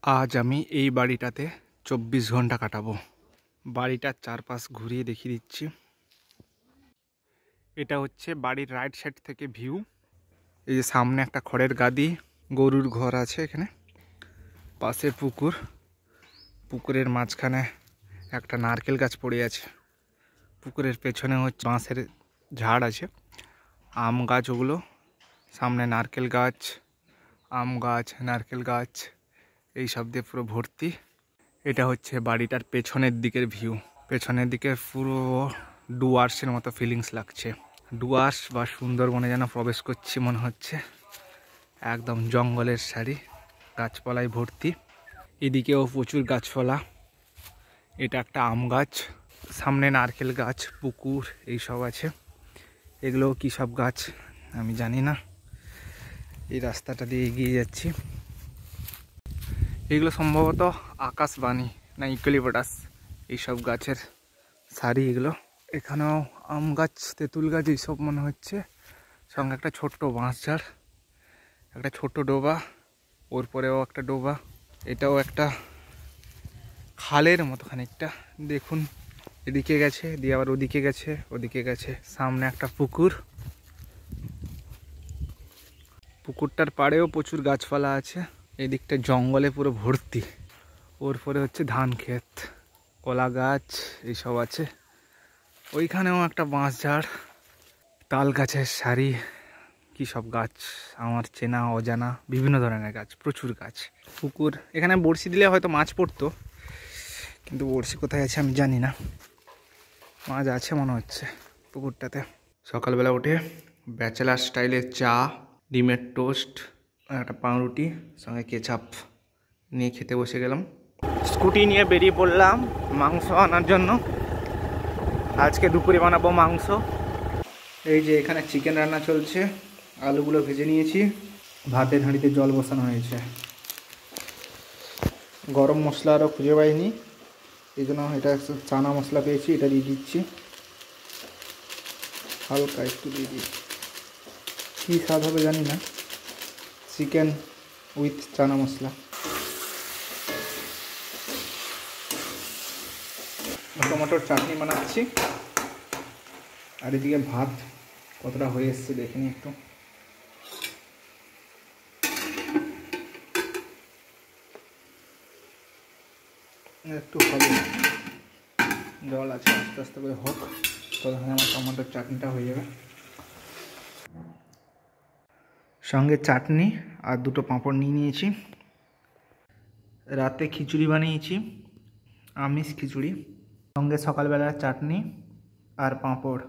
আজ আমি এই বাড়িটাতে 24 ঘন্টা কাটাবো। বাড়িটার চারপাশ ঘুরিয়ে দেখিয়ে দিচ্ছি। এটা হচ্ছে বাড়ির রাইট সাইড থেকে ভিউ। এই যে সামনে একটা খড়ের গাদি, গরুর ঘর আছে এখানে, পাশে পুকুর, পুকুরের মাঝখানে একটা নারকেল গাছ পড়ে আছে। পুকুরের পেছনে হচ্ছে বাঁশের ঝাড় আছে, আম গাছ, ওগুলো সামনে নারকেল গাছ, আম গাছ, নারকেল গাছ, এই সব দিয়ে পুরো ভর্তি। এটা হচ্ছে বাড়িটার পেছনের দিকের ভিউ। পেছনের দিকে পুরো ডুয়ার্সের মতো ফিলিংস লাগছে। ডুয়ার্স বা সুন্দরবনে যেন প্রবেশ করছি মনে হচ্ছে। একদম জঙ্গলের সারি, গাছপালায় ভর্তি। এদিকেও প্রচুর গাছপালা। এটা একটা আম গাছ, সামনে নারকেল গাছ, পুকুর এইসব আছে। এগুলো কী সব গাছ আমি জানি না। এই রাস্তাটা দিয়ে এগিয়ে যাচ্ছি। এগুলো সম্ভবত আকাশবাণী না ইউক্যালিপটাস, এইসব গাছের সারি এগুলো। এখানেও আম গাছ, তেঁতুল গাছ এইসব মনে হচ্ছে। সঙ্গে একটা ছোট্ট বাঁশঝাড়, একটা ছোট্ট ডোবা, ওর পরেও একটা ডোবা। এটাও একটা খালের মতো খানিকটা, দেখুন এদিকে গেছে দিয়ে আবার ওদিকে গেছে, ওদিকে গেছে। সামনে একটা পুকুর, পুকুরটার পাড়েও প্রচুর গাছপালা আছে। এদিকটা জঙ্গলে পুরো ভর্তি। ওর পরে হচ্ছে ধান ক্ষেত, কলা গাছ এইসব আছে। ওইখানেও একটা বাঁশঝাড়, তাল গাছের সারি, কী সব গাছ আমার চেনা অজানা, বিভিন্ন ধরনের গাছ, প্রচুর গাছ। পুকুর, এখানে বড়শি দিলে হয়তো মাছ পড়তো, কিন্তু বড়শি কোথায় আছে আমি জানি না। মাছ আছে মনে হচ্ছে পুকুরটাতে। সকালবেলা উঠে ব্যাচেলার স্টাইলের চা, ডিমের টোস্ট, একটা পাউরুটি সঙ্গে কেচাপ নিয়ে খেতে বসে গেলাম। স্কুটি নিয়ে বেরিয়ে পড়লাম মাংস আনার জন্য। আজকে দুপুরে বানাবো মাংস। এই যে এখানে চিকেন রান্না চলছে, আলুগুলো ভেজে নিয়েছি, ভাতের হাঁড়িতে জল বসানো হয়েছে। গরম মশলা আরও খুঁজে পাইনি, এই জন্য এটা চানা মশলা পেয়েছি, এটা দিয়ে দিচ্ছি। হালকা একটু দিয়ে দিই, কী স্বাদ হবে জানি না। Chicken with chana masala. টমেটোর চাটনি বানাচ্ছি। আর এদিকে ভাত কতটা হয়ে এসছে দেখে নিই একটু। একটু হবে, জল আছে, আস্তে আস্তে করে হোক, ততক্ষণে আমার টমেটোর চাটনিটা হয়ে যাবে। সঙ্গে চাটনি আর দুটো পাঁপড় নিয়ে নিয়েছি। রাতে খিচুড়ি বানিয়েছি, আমিষ খিচুড়ি, সঙ্গে সকালবেলার চাটনি আর পাঁপড়।